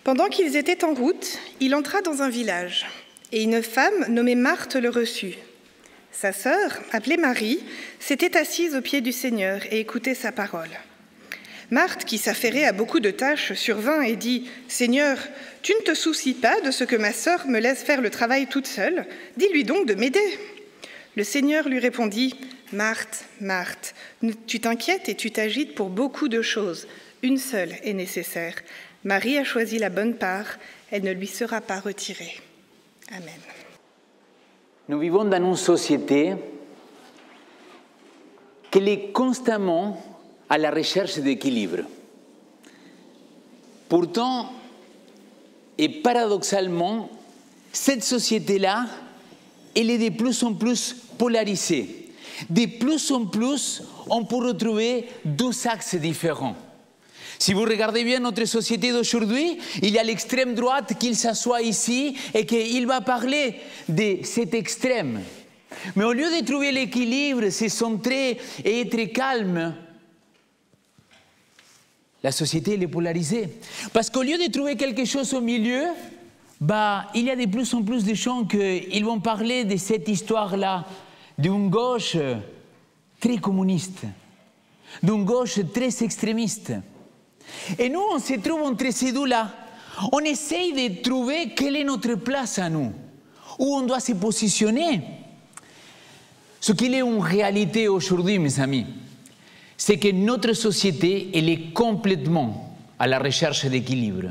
Pendant qu'ils étaient en route, il entra dans un village, et une femme nommée Marthe le reçut. Sa sœur, appelée Marie, s'était assise aux pieds du Seigneur et écoutait sa parole. Marthe, qui s'affairait à beaucoup de tâches, survint et dit « Seigneur, tu ne te soucies pas de ce que ma sœur me laisse faire le travail toute seule? Dis-lui donc de m'aider. » Le Seigneur lui répondit « Marthe, Marthe, tu t'inquiètes et tu t'agites pour beaucoup de choses. Une seule est nécessaire. Marie a choisi la bonne part, elle ne lui sera pas retirée. » Amen. Nous vivons dans une société qui est constamment à la recherche d'équilibre. Pourtant, et paradoxalement, cette société-là, elle est de plus en plus polarisée. De plus en plus, on peut retrouver deux axes différents. Si vous regardez bien notre société d'aujourd'hui, il y a l'extrême droite qui s'assoit ici et qu'il va parler de cet extrême. Mais au lieu de trouver l'équilibre, se centrer et être calme, la société elle est polarisée. Parce qu'au lieu de trouver quelque chose au milieu, il y a de plus en plus de gens qui vont parler de cette histoire-là, d'une gauche très communiste, d'une gauche très extrémiste. Et nous, on se trouve entre ces deux-là. On essaye de trouver quelle est notre place à nous, où on doit se positionner. Ce qu'il est en réalité aujourd'hui, mes amis, c'est que notre société, elle est complètement à la recherche d'équilibre.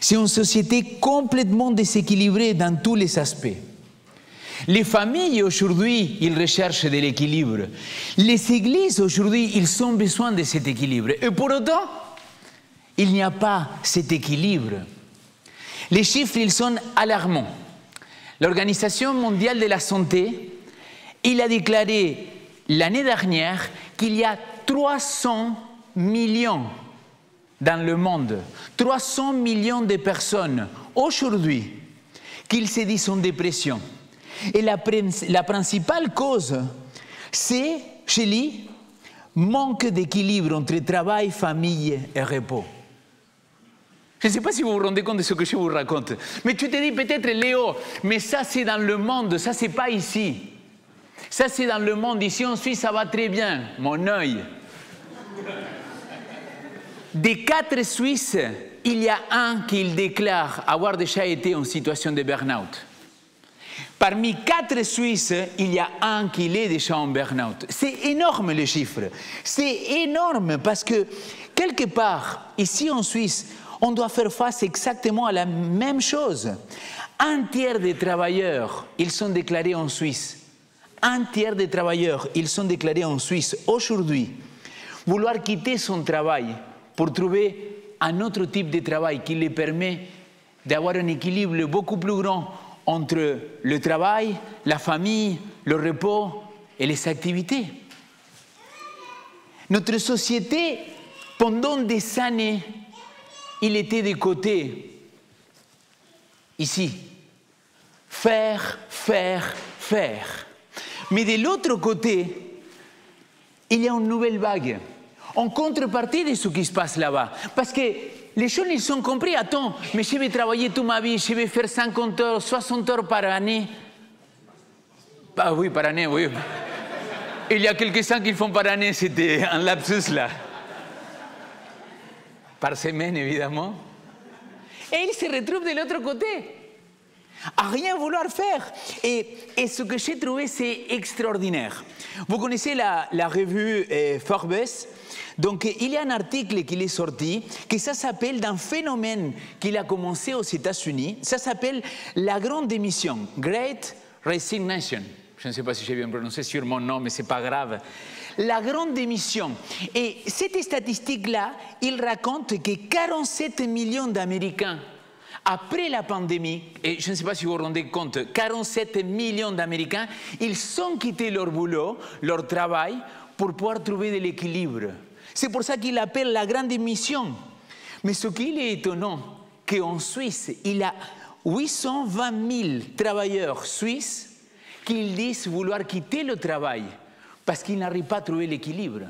C'est une société complètement déséquilibrée dans tous les aspects. Les familles aujourd'hui, ils recherchent de l'équilibre. Les églises aujourd'hui, ils ont besoin de cet équilibre. Et pour autant, il n'y a pas cet équilibre. Les chiffres, ils sont alarmants. L'Organisation mondiale de la santé, il a déclaré l'année dernière qu'il y a 300 millions dans le monde, 300 millions de personnes aujourd'hui qui se disent en dépression. Et la principale cause, c'est, je lis, manque d'équilibre entre travail, famille et repos. Je ne sais pas si vous vous rendez compte de ce que je vous raconte, mais tu te dis peut-être, Léo, mais ça c'est dans le monde, ça c'est pas ici. Ça c'est dans le monde, ici en Suisse ça va très bien, mon œil. Des 4 Suisses, il y a un qui déclare avoir déjà été en situation de burn-out. Parmi 4 Suisses, il y a un qui est déjà en burn-out. C'est énorme les chiffres. C'est énorme parce que quelque part, ici en Suisse, on doit faire face exactement à la même chose. Un tiers des travailleurs, ils sont déclarés en Suisse. Un tiers des travailleurs, ils sont déclarés en Suisse aujourd'hui. Vouloir quitter son travail pour trouver un autre type de travail qui lui permet d'avoir un équilibre beaucoup plus grand entre le travail, la famille, le repos et les activités. Notre société, pendant des années, il était de côté, ici, faire, faire, faire. Mais de l'autre côté, il y a une nouvelle vague, en contrepartie de ce qui se passe là-bas. Parce que les gens, ils ont compris, attends, mais je vais travailler toute ma vie, je vais faire 50 heures, 60 heures par année. Ah oui, par année, oui. Il y a quelques-uns qui le font par année, c'était un lapsus là. Par semaine, évidemment. Et ils se retrouvent de l'autre côté, à rien vouloir faire. Et ce que j'ai trouvé, c'est extraordinaire. Vous connaissez la revue Forbes? Donc, il y a un article qui est sorti, que ça s'appelle d'un phénomène qui a commencé aux États-Unis. Ça s'appelle la grande démission, Great Resignation. Je ne sais pas si j'ai bien prononcé sûrement non, mais ce n'est pas grave. La grande démission. Et cette statistique-là, il raconte que 47 millions d'Américains, après la pandémie, et je ne sais pas si vous vous rendez compte, 47 millions d'Américains, ils ont quitté leur boulot, leur travail, pour pouvoir trouver de l'équilibre. C'est pour ça qu'il appelle la grande démission. Mais ce qui est étonnant, qu'en Suisse, il y a 820 000 travailleurs suisses qui disent vouloir quitter le travail parce qu'ils n'arrivent pas à trouver l'équilibre.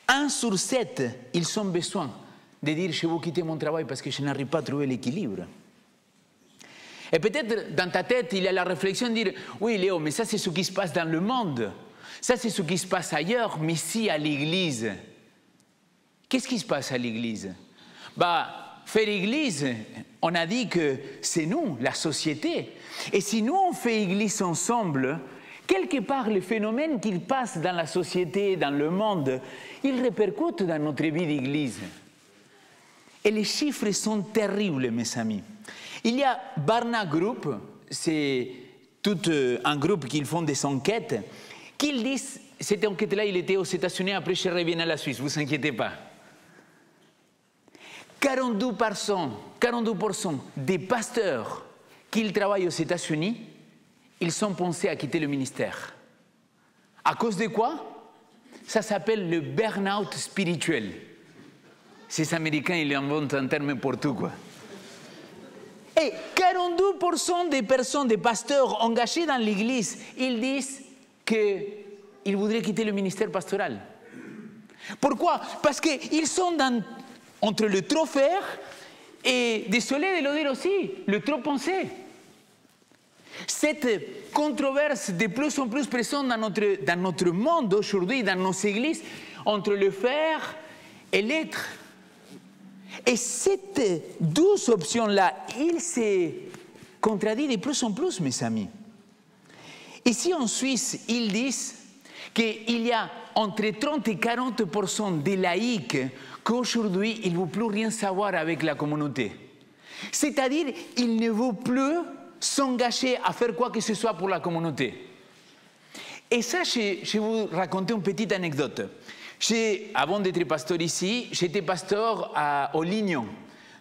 1 sur 7, ils ont besoin de dire je vais quitter mon travail parce que je n'arrive pas à trouver l'équilibre. Et peut-être dans ta tête, il y a la réflexion de dire oui Léo, mais ça c'est ce qui se passe dans le monde, ça c'est ce qui se passe ailleurs, mais ici à l'église. Qu'est-ce qui se passe à l'église? Faire église, on a dit que c'est nous, la société. Et si nous on fait église ensemble, quelque part les phénomènes qui passent dans la société, dans le monde, ils répercutent dans notre vie d'église. Et les chiffres sont terribles, mes amis. Il y a Barna Group, c'est tout un groupe qui font des enquêtes, qu'ils disent, cette enquête-là, il était aux États-Unis, après je reviens à la Suisse, ne vous inquiétez pas. 42% des pasteurs qui travaillent aux États-Unis, ils sont pensés à quitter le ministère. À cause de quoi? Ça s'appelle le burn-out spirituel. Ces Américains, ils inventent un terme pour tout, quoi. Et 42% des personnes, des pasteurs engagés dans l'Église, ils disent qu'ils voudraient quitter le ministère pastoral. Pourquoi? Parce qu'ils sont entre le trop faire et, désolé de le dire aussi, le trop penser. Cette controverse de plus en plus présente dans notre monde aujourd'hui, dans nos églises, entre le faire et l'être. Et cette douze options-là, il se contradit de plus en plus, mes amis. Ici en Suisse, ils disent qu'il y a entre 30 et 40% des laïcs qu'aujourd'hui, ils ne veulent plus rien savoir avec la communauté. C'est-à-dire, ils ne veulent plus s'engager à faire quoi que ce soit pour la communauté. Et ça, je vais vous raconter une petite anecdote. Avant d'être pasteur ici, j'étais pasteur au Lignon.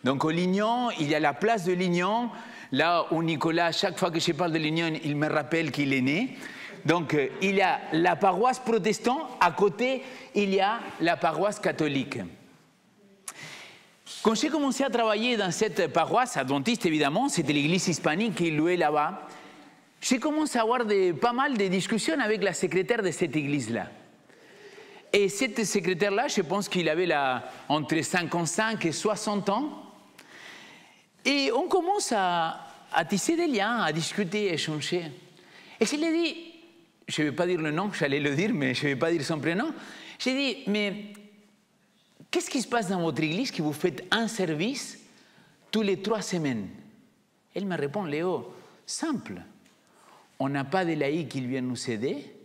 Donc au Lignon, il y a la place de Lignon, là où Nicolas, chaque fois que je parle de Lignon, il me rappelle qu'il est né. Donc il y a la paroisse protestante, à côté, il y a la paroisse catholique. Quand j'ai commencé à travailler dans cette paroisse, adventiste évidemment, c'était l'église hispanique qui louait là-bas, j'ai commencé à avoir pas mal de discussions avec la secrétaire de cette église-là. Et cette secrétaire-là, je pense qu'il avait entre 55 et 60 ans. Et on commence à tisser des liens, à discuter, à échanger. Et je lui ai dit, je ne vais pas dire le nom, j'allais le dire, mais je ne vais pas dire son prénom. J'ai dit, mais qu'est-ce qui se passe dans votre église que vous faites un service tous les 3 semaines? Elle me répond, Léo, simple. On n'a pas de laïcs qui viennent nous aider.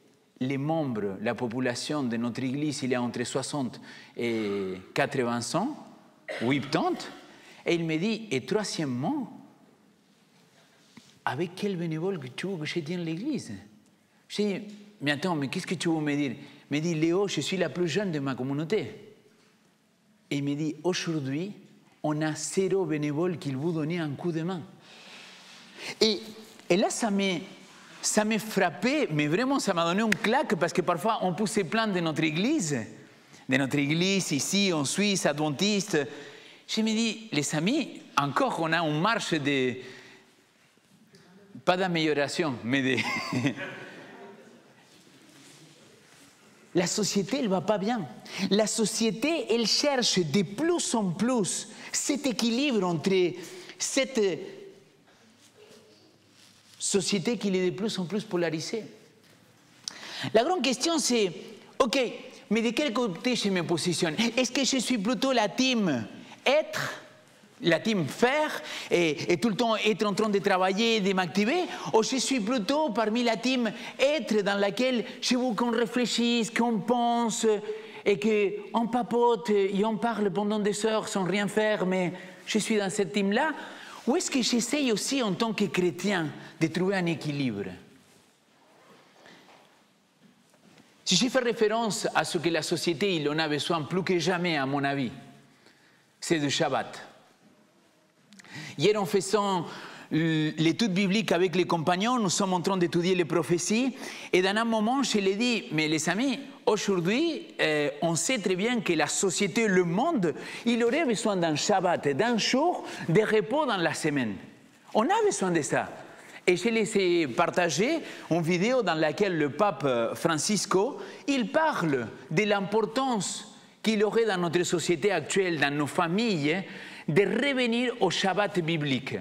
Les membres, la population de notre église, il y a entre 60 et 80 ans, 80. Et il me dit, et troisièmement, avec quel bénévole tu veux que je tienne l'église? J'ai dit, mais attends, mais qu'est-ce que tu veux me dire? Il me dit, Léo, je suis la plus jeune de ma communauté. Et il me dit, aujourd'hui, on a 0 bénévole qui vous donner un coup de main. Et là, ça m'a frappé, mais vraiment, ça m'a donné une claque, parce que parfois, on pousse se plaindre de notre église ici, en Suisse, adventiste. Je me dis, les amis, encore, on a une marche de... pas d'amélioration, mais de... La société, elle ne va pas bien. La société, elle cherche de plus en plus cet équilibre entre cette société qui est de plus en plus polarisée. La grande question, c'est, OK, mais de quel côté je me positionne? Est-ce que je suis plutôt la team être, la team faire, et tout le temps être en train de travailler, de m'activer, ou je suis plutôt parmi la team être dans laquelle je veux qu'on réfléchisse, qu'on pense, et qu'on papote, et on parle pendant des heures sans rien faire, mais je suis dans cette team-là? Ou est-ce que j'essaye aussi, en tant que chrétien, de trouver un équilibre? Si je fais référence à ce que la société il en a besoin plus que jamais, à mon avis, c'est du Shabbat. Hier, en faisant l'étude biblique avec les compagnons, nous sommes en train d'étudier les prophéties, et dans un moment, je leur ai dit, mais les amis, aujourd'hui, on sait très bien que la société, le monde, il aurait besoin d'un Shabbat, d'un jour de repos dans la semaine. On a besoin de ça. Et je les ai partagé une vidéo dans laquelle le pape Francisco, il parle de l'importance qu'il y aurait dans notre société actuelle, dans nos familles, de revenir au Shabbat biblique.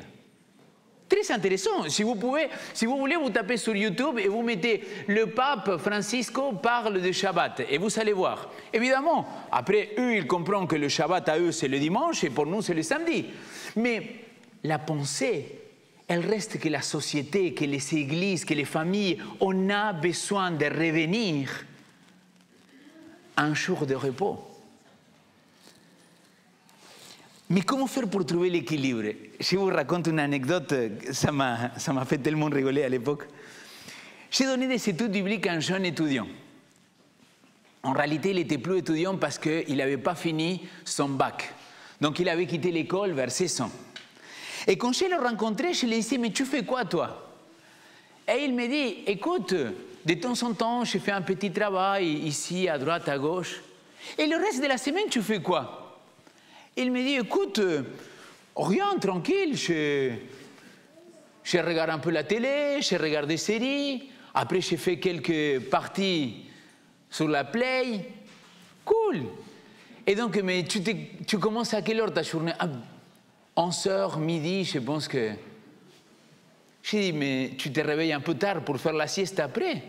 Très intéressant. Si vous voulez, vous tapez sur YouTube et vous mettez « Le pape Francisco parle de Shabbat » et vous allez voir. Évidemment, après, eux, ils comprennent que le Shabbat à eux, c'est le dimanche et pour nous, c'est le samedi. Mais la pensée, elle reste que la société, que les églises, que les familles, on a besoin de revenir à un jour de repos. Mais comment faire pour trouver l'équilibre? Je vous raconte une anecdote, ça m'a fait tellement rigoler à l'époque. J'ai donné des études bibliques à un jeune étudiant. En réalité, il n'était plus étudiant parce qu'il n'avait pas fini son bac. Donc, il avait quitté l'école vers 16 ans. Et quand je l'ai rencontré, je lui ai dit « Mais tu fais quoi, toi ?» Et il me dit « Écoute, de temps en temps, je fais un petit travail ici, à droite, à gauche. Et le reste de la semaine, tu fais quoi ?» Il me dit, écoute, rien, tranquille, je regarde un peu la télé, je regarde des séries, après je fais quelques parties sur la Play, cool. Et donc, mais tu commences à quelle heure ta journée? 11h, midi, je pense que... J'ai dit, mais tu te réveilles un peu tard pour faire la sieste après.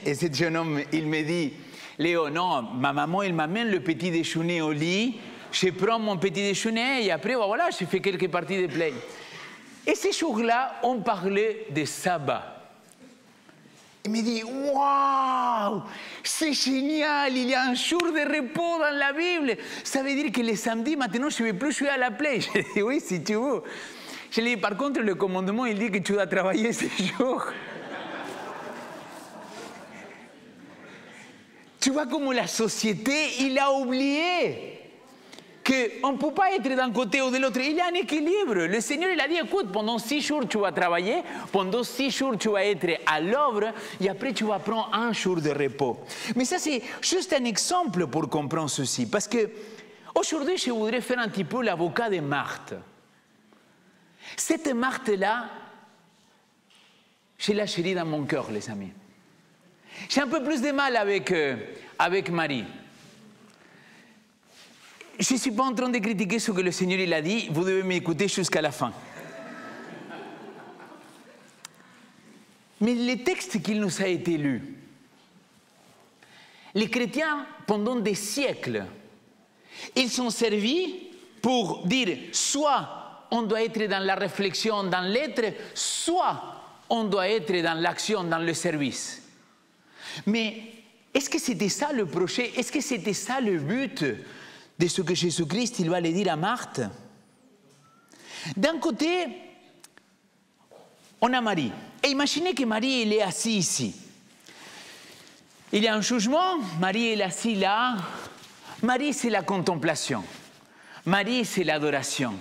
Et ce jeune homme, il me dit... Léo, non, ma maman, elle m'amène le petit déjeuner au lit, je prends mon petit déjeuner et après, voilà, je fais quelques parties de play. Et ces jours-là, on parlait de sabbat. Il me dit, waouh, c'est génial, il y a un jour de repos dans la Bible. Ça veut dire que les samedis, maintenant, je ne vais plus jouer à la play. Je lui ai dit, oui, si tu veux. Je lui ai dit, par contre, le commandement, il dit que tu dois travailler ces jours. Tu vois comment la société, il a oublié qu'on ne peut pas être d'un côté ou de l'autre. Il y a un équilibre. Le Seigneur, il a dit, écoute, pendant 6 jours, tu vas travailler, pendant 6 jours, tu vas être à l'œuvre, et après, tu vas prendre un jour de repos. Mais ça, c'est juste un exemple pour comprendre ceci. Parce que aujourd'hui, je voudrais faire un petit peu l'avocat de Marthe. Cette Marthe-là, je la chéris dans mon cœur, les amis. J'ai un peu plus de mal avec Marie. Je ne suis pas en train de critiquer ce que le Seigneur il a dit, vous devez m'écouter jusqu'à la fin. Mais le texte qu'il nous a été lu, les chrétiens, pendant des siècles, ils sont servis pour dire soit on doit être dans la réflexion, dans l'être, soit on doit être dans l'action, dans le service. Mais est-ce que c'était ça le projet? Est-ce que c'était ça le but de ce que Jésus-Christ il va le dire à Marthe? D'un côté, on a Marie. Et imaginez que Marie elle est assise ici. Il y a un jugement, Marie elle est assise là. Marie c'est la contemplation. Marie c'est l'adoration.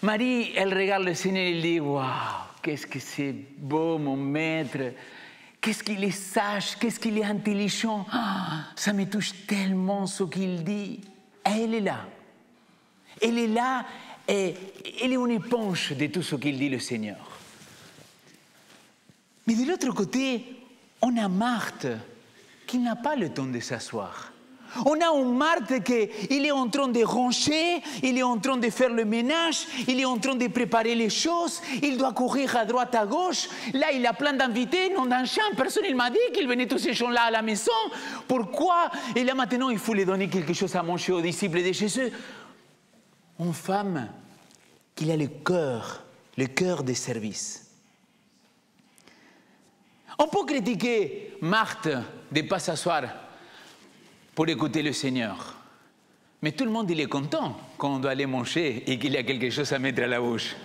Marie elle regarde le Seigneur et elle dit « Waouh, qu'est-ce que c'est beau mon maître !» Qu'est-ce qu'il est sage, qu'est-ce qu'il est intelligent. Ah, ça me touche tellement ce qu'il dit. Et elle est là. Elle est là et elle est une éponge de tout ce qu'il dit le Seigneur. Mais de l'autre côté, on a Marthe qui n'a pas le temps de s'asseoir. On a une Marthe qui est en train de ranger, il est en train de faire le ménage, il est en train de préparer les choses, il doit courir à droite, à gauche. Là, il a plein d'invités, non d'un champ. Personne ne m'a dit qu'il venait tous ces gens-là à la maison. Pourquoi? Et là, maintenant, il faut lui donner quelque chose à manger aux disciples de Jésus. Une femme qui a le cœur des services. On peut critiquer Marthe de ne pas s'asseoir pour écouter le Seigneur. Mais tout le monde, il est content quand on doit aller manger et qu'il y a quelque chose à mettre à la bouche.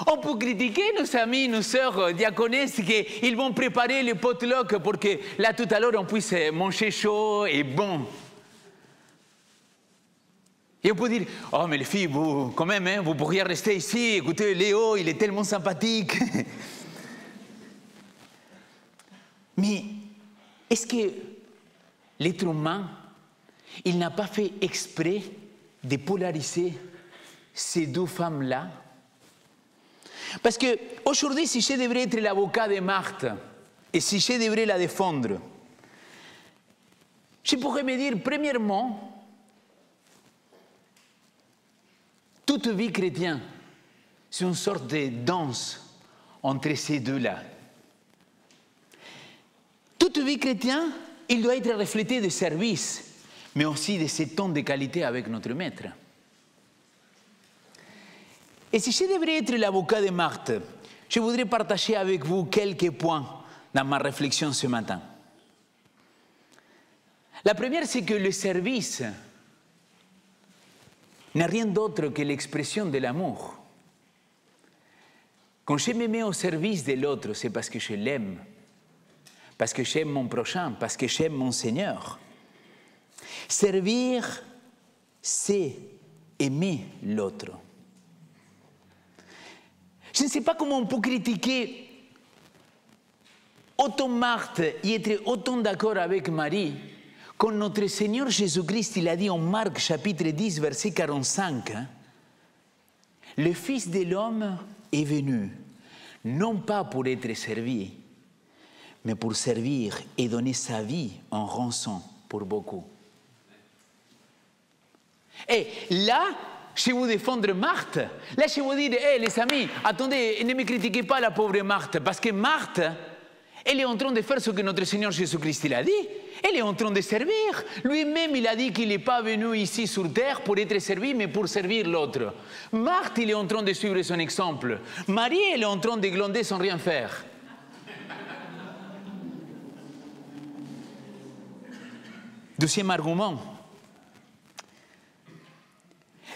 On peut critiquer nos amis, nos sœurs diaconesses qu'ils vont préparer le potluck pour que là, tout à l'heure, on puisse manger chaud et bon. Et on peut dire, oh mais les filles, vous, quand même, hein, vous pourriez rester ici, écoutez, Léo, il est tellement sympathique. Mais est-ce que l'être humain, il n'a pas fait exprès de polariser ces deux femmes-là? Parce qu'aujourd'hui, si je devrais être l'avocat de Marthe, et si je devrais la défendre, je pourrais me dire, premièrement, toute vie chrétienne, c'est une sorte de danse entre ces deux-là. Toute vie chrétienne, il doit être reflété de service, mais aussi de ce temps de qualité avec notre Maître. Et si je devrais être l'avocat de Marthe, je voudrais partager avec vous quelques points dans ma réflexion ce matin. La première, c'est que le service n'est rien d'autre que l'expression de l'amour. Quand je me mets au service de l'autre, c'est parce que je l'aime, parce que j'aime mon prochain, parce que j'aime mon Seigneur. Servir, c'est aimer l'autre. Je ne sais pas comment on peut critiquer autant Marthe et être autant d'accord avec Marie quand notre Seigneur Jésus-Christ, il a dit en Marc chapitre 10, verset 45, le Fils de l'homme est venu, non pas pour être servi, mais pour servir et donner sa vie en rançon pour beaucoup. Et là, je vais vous défendre Marthe. Là, je vais vous dire, les amis, attendez, ne me critiquez pas la pauvre Marthe, parce que Marthe, elle est en train de faire ce que notre Seigneur Jésus-Christ il a dit. Elle est en train de servir. Lui-même, il a dit qu'il n'est pas venu ici sur terre pour être servi, mais pour servir l'autre. Marthe, il est en train de suivre son exemple. Marie, elle est en train de glander sans rien faire. Deuxième argument.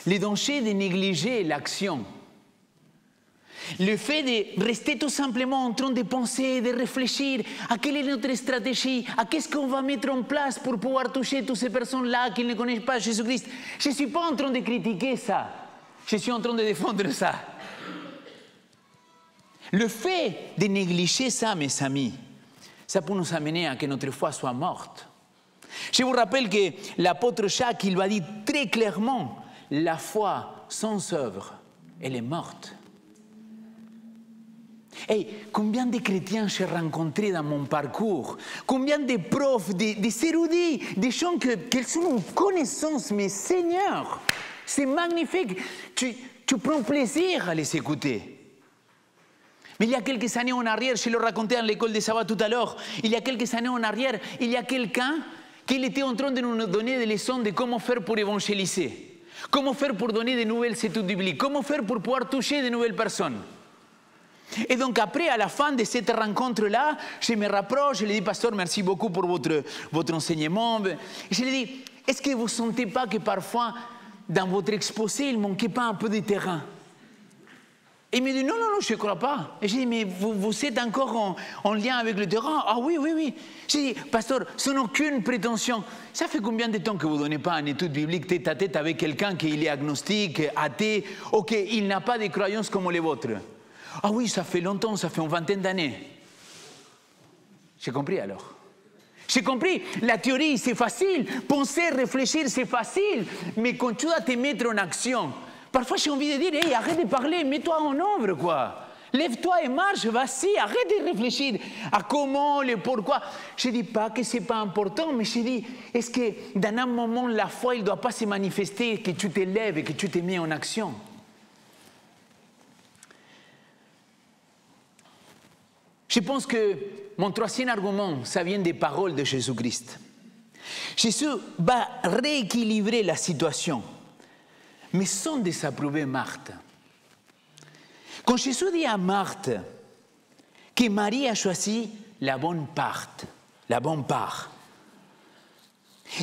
Le danger de négliger l'action. Le fait de rester tout simplement en train de penser, de réfléchir à quelle est notre stratégie, à qu'est-ce qu'on va mettre en place pour pouvoir toucher toutes ces personnes-là qui ne connaissent pas Jésus-Christ. Je ne suis pas en train de critiquer ça. Je suis en train de défendre ça. Le fait de négliger ça, mes amis, ça peut nous amener à que notre foi soit morte. Je vous rappelle que l'apôtre Jacques, il va dire très clairement, la foi sans œuvre, elle est morte. Et combien de chrétiens j'ai rencontrés dans mon parcours, combien de profs, des érudits, des gens qui sont en connaissance, mais Seigneur, c'est magnifique, tu prends plaisir à les écouter. Mais il y a quelques années en arrière, je le racontais à l'école de sabbat tout à l'heure, il y a quelques années en arrière, il y a quelqu'un qui était en train de nous donner des leçons de comment faire pour évangéliser, comment faire pour donner de nouvelles études bibliques, comment faire pour pouvoir toucher de nouvelles personnes. Et donc après, à la fin de cette rencontre-là, je me rapproche, je lui dis, pasteur, merci beaucoup pour votre enseignement. Et je lui dis, est-ce que vous ne sentez pas que parfois, dans votre exposé, il ne manquait pas un peu de terrain? Et il me dit, non, je ne crois pas. Et je dis, mais vous êtes encore en lien avec le terrain? Ah oui. Je dis, pasteur, sans aucune prétention, ça fait combien de temps que vous ne donnez pas une étude biblique tête à tête avec quelqu'un qui est agnostique, athée, ou qu'il n'a pas de croyances comme les vôtres? Ah oui, ça fait longtemps, ça fait une vingtaine d'années. J'ai compris alors. J'ai compris, la théorie c'est facile, penser, réfléchir c'est facile, mais quand tu dois te mettre en action, parfois j'ai envie de dire, hey, arrête de parler, mets-toi en œuvre quoi. Lève-toi et marche, vas-y, arrête de réfléchir à comment, le pourquoi. Je ne dis pas que ce n'est pas important, mais je dis, est-ce que dans un moment, la foi, il ne doit pas se manifester, que tu te lèves et que tu te mets en action? Je pense que mon troisième argument, ça vient des paroles de Jésus-Christ. Jésus va rééquilibrer la situation, mais sans désapprouver Marthe. Quand Jésus dit à Marthe que Marie a choisi la bonne part,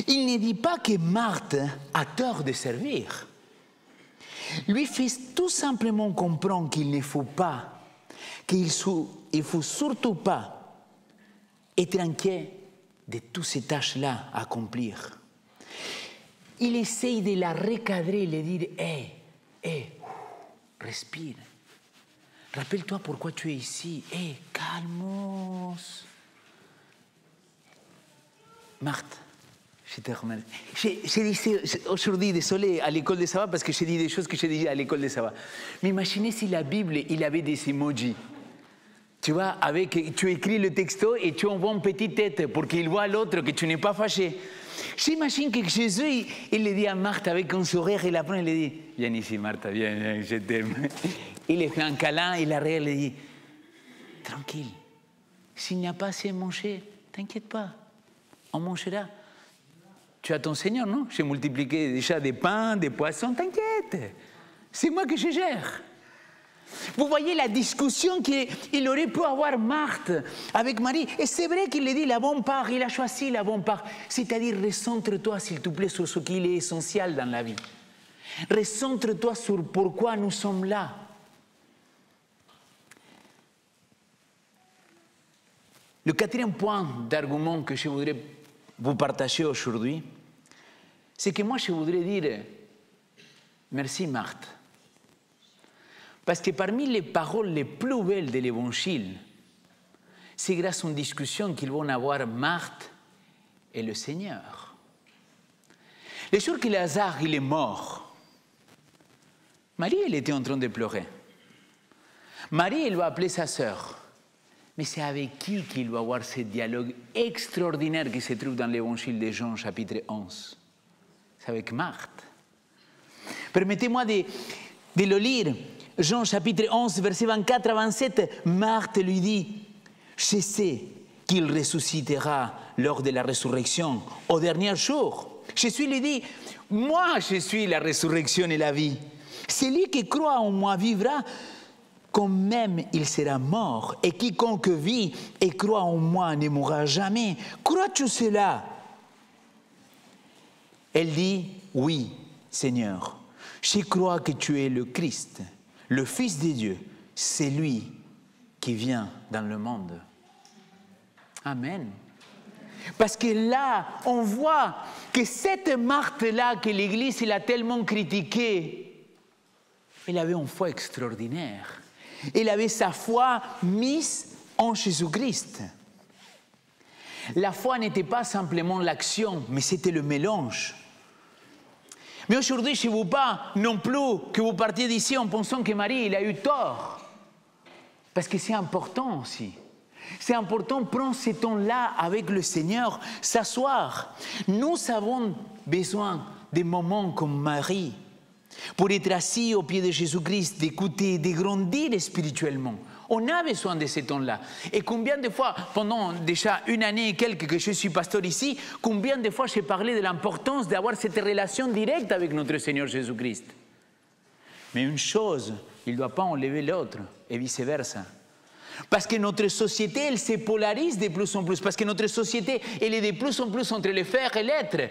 il ne dit pas que Marthe a tort de servir. Lui fait tout simplement comprendre qu'il ne faut pas, qu'il ne faut surtout pas être inquiet de toutes ces tâches-là à accomplir. Il essaye de la recadrer, de dire, respire. Rappelle-toi pourquoi tu es ici. Calmos. Marthe, je te remercie. J'ai dit aujourd'hui, désolé, à l'école de sabbat, parce que j'ai dit des choses que j'ai dit à l'école de sabbat. Mais imaginez si la Bible, il avait des emojis. Tu vois, tu écris le texto et tu envoies une petite tête pour qu'il voit l'autre que tu n'es pas fâché. J'imagine que Jésus, il le dit à Marthe avec un sourire, il la prend et il dit « Viens ici, Marthe, viens, je t'aime. » Il lui fait un câlin, il arrive et il dit « Tranquille, s'il n'y a pas assez à manger, t'inquiète pas, on mangera. Tu as ton Seigneur, non? J'ai multiplié déjà des pains, des poissons, t'inquiète, c'est moi que je gère. » Vous voyez la discussion qu'il aurait pu avoir Marthe avec Marie. Et c'est vrai qu'il a dit la bonne part, il a choisi la bonne part. C'est-à-dire, recentre-toi, s'il te plaît, sur ce qui est essentiel dans la vie. Recentre-toi sur pourquoi nous sommes là. Le quatrième point d'argument que je voudrais vous partager aujourd'hui, c'est que moi, je voudrais dire merci, Marthe. Parce que parmi les paroles les plus belles de l'Évangile, c'est grâce à une discussion qu'ils vont avoir Marthe et le Seigneur. Le jour que Lazare il est mort, Marie elle était en train de pleurer. Marie elle va appeler sa sœur. Mais c'est avec qui qu'il va avoir ce dialogue extraordinaire qui se trouve dans l'Évangile de Jean, chapitre 11? C'est avec Marthe. Permettez-moi de le lire. Jean chapitre 11, versets 24 à 27, Marthe lui dit, « Je sais qu'il ressuscitera lors de la résurrection au dernier jour. » Jésus lui dit, « Moi, je suis la résurrection et la vie. Celui qui croit en moi vivra quand même il sera mort. Et quiconque vit et croit en moi ne mourra jamais. Crois-tu cela? » Elle dit, « Oui, Seigneur, je crois que tu es le Christ, le Fils de Dieu, c'est lui qui vient dans le monde. » Amen. Parce que là, on voit que cette Marthe-là que l'Église il a tellement critiquée, elle avait une foi extraordinaire. Elle avait sa foi mise en Jésus-Christ. La foi n'était pas simplement l'action, mais c'était le mélange. Mais aujourd'hui, je ne veux pas non plus que vous partiez d'ici en pensant que Marie il a eu tort. Parce que c'est important aussi. C'est important de prendre ce temps-là avec le Seigneur, s'asseoir. Nous avons besoin de moments comme Marie pour être assis au pied de Jésus-Christ, d'écouter, de grandir spirituellement. On a besoin de ce temps-là. Et combien de fois, pendant déjà une année et quelques que je suis pasteur ici, combien de fois j'ai parlé de l'importance d'avoir cette relation directe avec notre Seigneur Jésus-Christ. Mais une chose, il ne doit pas enlever l'autre, et vice-versa. Parce que notre société, elle se polarise de plus en plus. Parce que notre société, elle est de plus en plus entre le faire et l'être.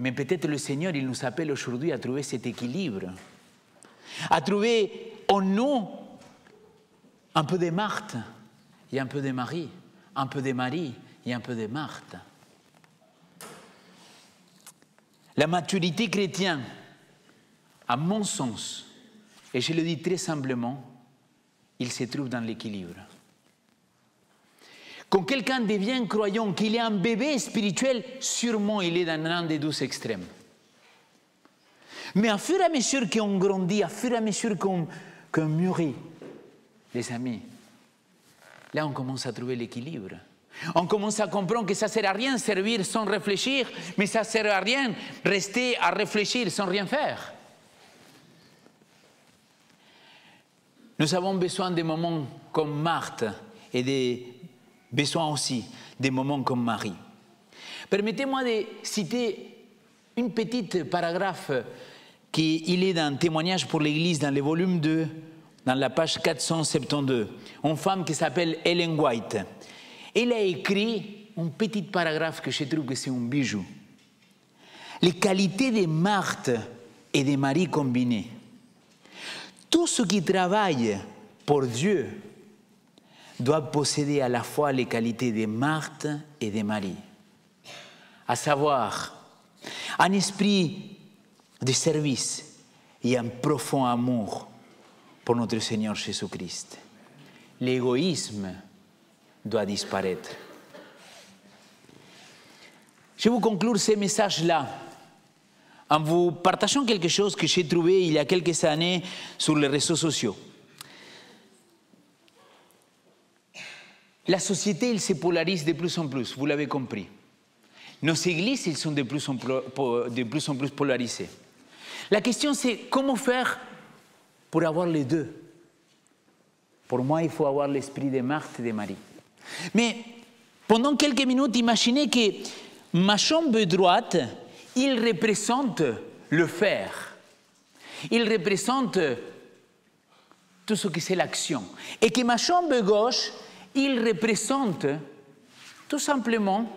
Mais peut-être le Seigneur, il nous appelle aujourd'hui à trouver cet équilibre. À trouver en nous un peu de Marthe et un peu de Marie. Un peu de Marie et un peu de Marthe. La maturité chrétienne, à mon sens, et je le dis très simplement, il se trouve dans l'équilibre. Quand quelqu'un devient croyant, qu'il est un bébé spirituel, sûrement il est dans un des deux extrêmes. Mais à fur et à mesure qu'on grandit, à fur et à mesure qu'on mûrit, les amis, là on commence à trouver l'équilibre. On commence à comprendre que ça ne sert à rien de servir sans réfléchir, mais ça ne sert à rien de rester à réfléchir sans rien faire. Nous avons besoin de moments comme Marthe et besoin aussi des moments comme Marie. Permettez-moi de citer une petite paragraphe qui est dans Témoignage pour l'Église dans le volume 2, dans la page 472. Une femme qui s'appelle Ellen White. Elle a écrit un petit paragraphe que je trouve que c'est un bijou. Les qualités de Marthe et de Marie combinées. Tout ce qui travaille pour Dieu doit posséder à la fois les qualités de Marthe et de Marie. À savoir, un esprit de service et un profond amour pour notre Seigneur Jésus-Christ. L'égoïsme doit disparaître. Je vais vous conclure ce message-là en vous partageant quelque chose que j'ai trouvé il y a quelques années sur les réseaux sociaux. la société, elle se polarise de plus en plus, vous l'avez compris. Nos églises, elles sont de plus en plus polarisées. La question, c'est comment faire pour avoir les deux. Pour moi, il faut avoir l'esprit de Marthe et de Marie. Mais pendant quelques minutes, imaginez que ma jambe droite, il représente le faire. Il représente tout ce que c'est l'action. Et que ma jambe gauche, il représente tout simplement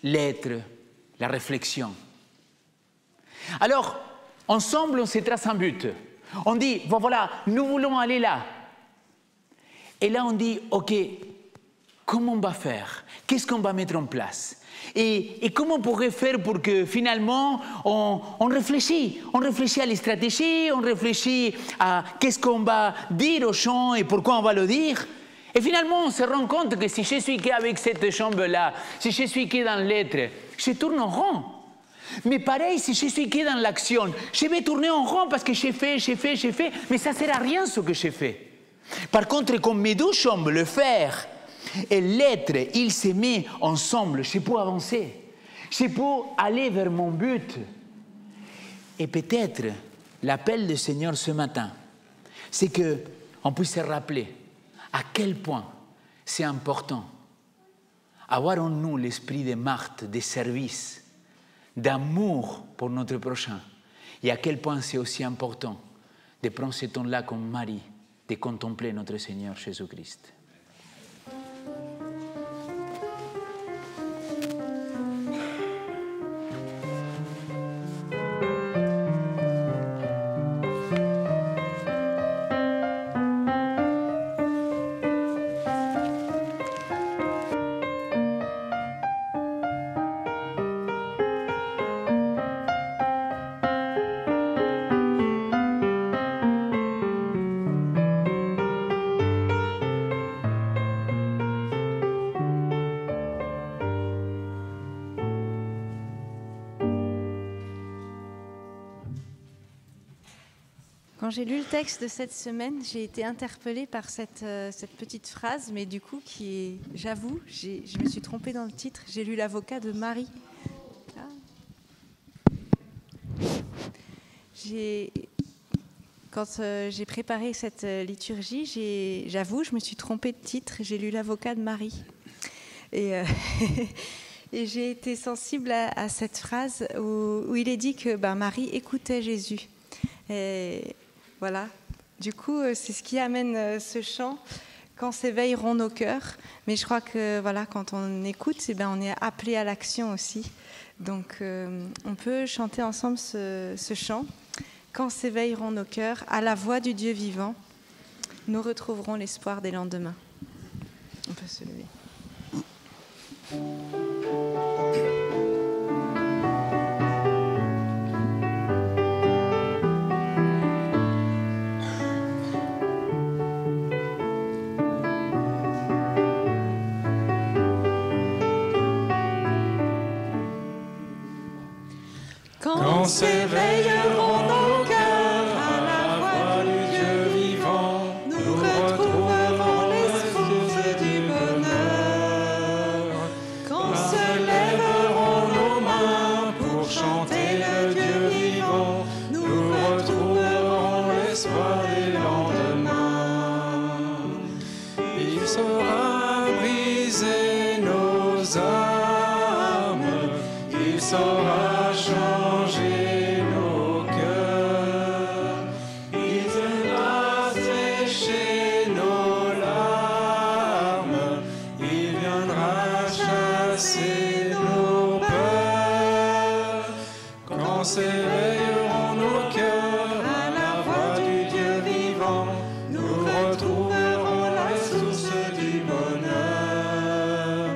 l'être, la réflexion. Alors, ensemble, on se trace un but. On dit, bon voilà, nous voulons aller là. Et là, on dit, OK, comment on va faire? Qu'est-ce qu'on va mettre en place? Et comment on pourrait faire pour que finalement, on réfléchit à les stratégies, on réfléchit à qu'est-ce qu'on va dire aux gens et pourquoi on va le dire. Et finalement, on se rend compte que si je suis qu'avec cette chambre-là, si je suis que dans l'être, je tourne en rond. Mais pareil, si je suis que dans l'action, je vais tourner en rond parce que j'ai fait, mais ça ne sert à rien ce que j'ai fait. Par contre, comme mes deux chambres, le faire et l'être, ils se mettent ensemble, je peux avancer, je peux aller vers mon but. Et peut-être, l'appel du Seigneur ce matin, c'est qu'on puisse se rappeler à quel point c'est important avoir en nous l'esprit de Marthe, de service, d'amour pour notre prochain. Et à quel point c'est aussi important de prendre ce temps-là comme Marie, de contempler notre Seigneur Jésus-Christ. Quand j'ai lu le texte de cette semaine, j'ai été interpellée par cette petite phrase, mais du coup, j'avoue, je me suis trompée dans le titre. J'ai lu l'avocat de Marie. Quand j'ai préparé cette liturgie, j'avoue, je me suis trompée de titre. J'ai lu l'avocat de Marie. Et j'ai été sensible à cette phrase où il est dit que Marie écoutait Jésus. Et voilà, du coup, c'est ce qui amène ce chant, quand s'éveilleront nos cœurs. Mais je crois que voilà, quand on écoute, on est appelé à l'action aussi. Donc, on peut chanter ensemble ce chant. Quand s'éveilleront nos cœurs, à la voix du Dieu vivant, nous retrouverons l'espoir des lendemains. On peut se lever. Quand s'éveilleront nos cœurs à la voix du Dieu vivant, nous retrouverons l'esprit du bonheur. Quand se lèveront nos mains pour chanter le Dieu vivant, nous retrouverons l'espoir des lendemains. Il saura briser nos âmes, il saura changer nos cœurs, il viendra sécher nos larmes, il viendra chasser nos peurs. Quand s'éveilleront nos cœurs à la voix du Dieu vivant, nous retrouverons la source du bonheur.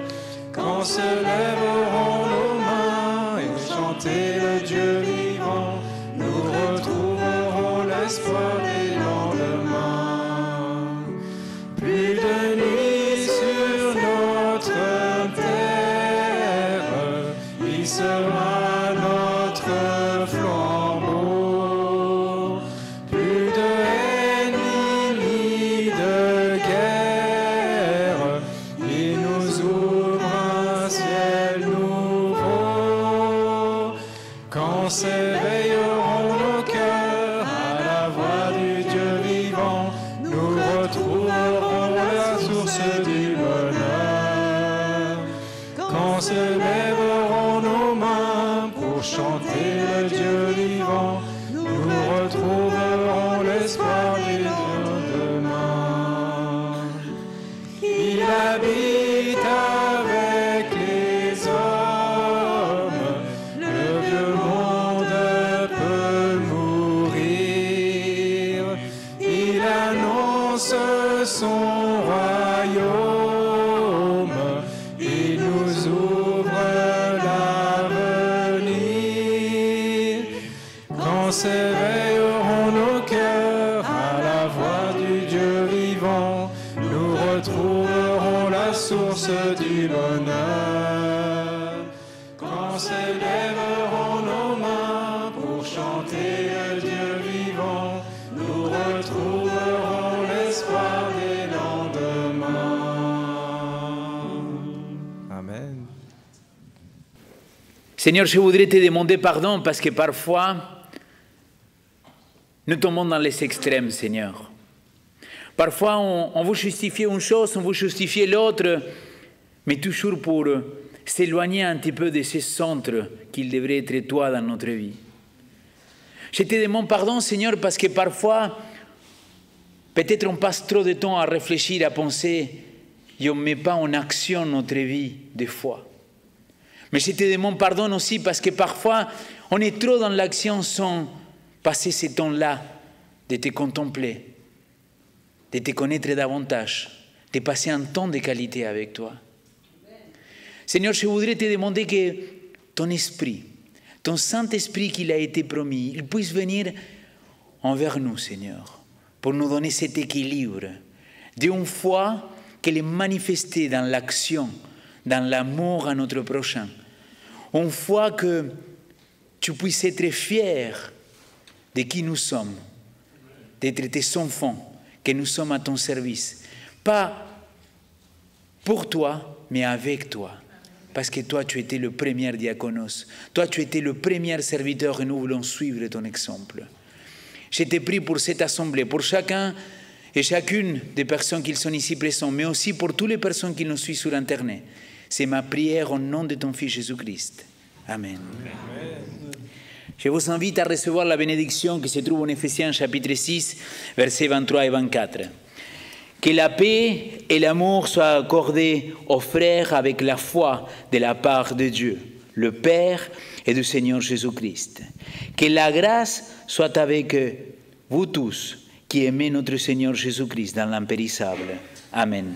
Quand se lèveront nos mains et chanter le Dieu vivant, nous retrouverons l'espoir des lendemains. Plus de nuit sur notre terre, il sera notre flambeau. Plus de haine ni de guerre, quand s'éveilleront nos cœurs à la voix du Dieu vivant, nous retrouverons la source du bonheur. Quand se lèveront nos mains pour chanter le Dieu vivant, nous retrouverons l'espoir du lendemain. Il habite avec les hommes, le vieux monde peut mourir. Il annonce son royaume, il nous ouvre l'avenir. Quand s'éveilleront nos cœurs à la voix du Dieu vivant, nous retrouverons la source du bonheur. Quand s'élèveront nos mains pour chanter le Dieu vivant, nous retrouverons l'espoir des lendemains. Amen. Seigneur, je voudrais te demander pardon parce que parfois, nous tombons dans les extrêmes, Seigneur. Parfois, on veut justifier une chose, on veut justifier l'autre, mais toujours pour s'éloigner un petit peu de ce centre qu'il devrait être toi dans notre vie. Je te demande pardon, Seigneur, parce que parfois, peut-être on passe trop de temps à réfléchir, à penser, et on ne met pas en action notre vie des fois. Mais je te demande pardon aussi parce que parfois, on est trop dans l'action sans passer ce temps-là de te contempler, de te connaître davantage, de passer un temps de qualité avec toi. Seigneur, je voudrais te demander que ton esprit, ton Saint-Esprit qu'il a été promis, il puisse venir envers nous, Seigneur, pour nous donner cet équilibre d'une foi qu'elle est manifestée dans l'action, dans l'amour à notre prochain. Une foi que tu puisses être fier de qui nous sommes, d'être tes enfants, que nous sommes à ton service. Pas pour toi, mais avec toi. Parce que toi, tu étais le premier diaconos. Toi, tu étais le premier serviteur et nous voulons suivre ton exemple. Je te prie pour cette assemblée, pour chacun et chacune des personnes qui sont ici présentes, mais aussi pour toutes les personnes qui nous suivent sur Internet. C'est ma prière au nom de ton Fils Jésus-Christ. Amen. Amen. Je vous invite à recevoir la bénédiction qui se trouve en Éphésiens chapitre 6, versets 23 et 24. Que la paix et l'amour soient accordés aux frères avec la foi de la part de Dieu, le Père et du Seigneur Jésus-Christ. Que la grâce soit avec vous tous qui aimez notre Seigneur Jésus-Christ dans l'impérissable. Amen.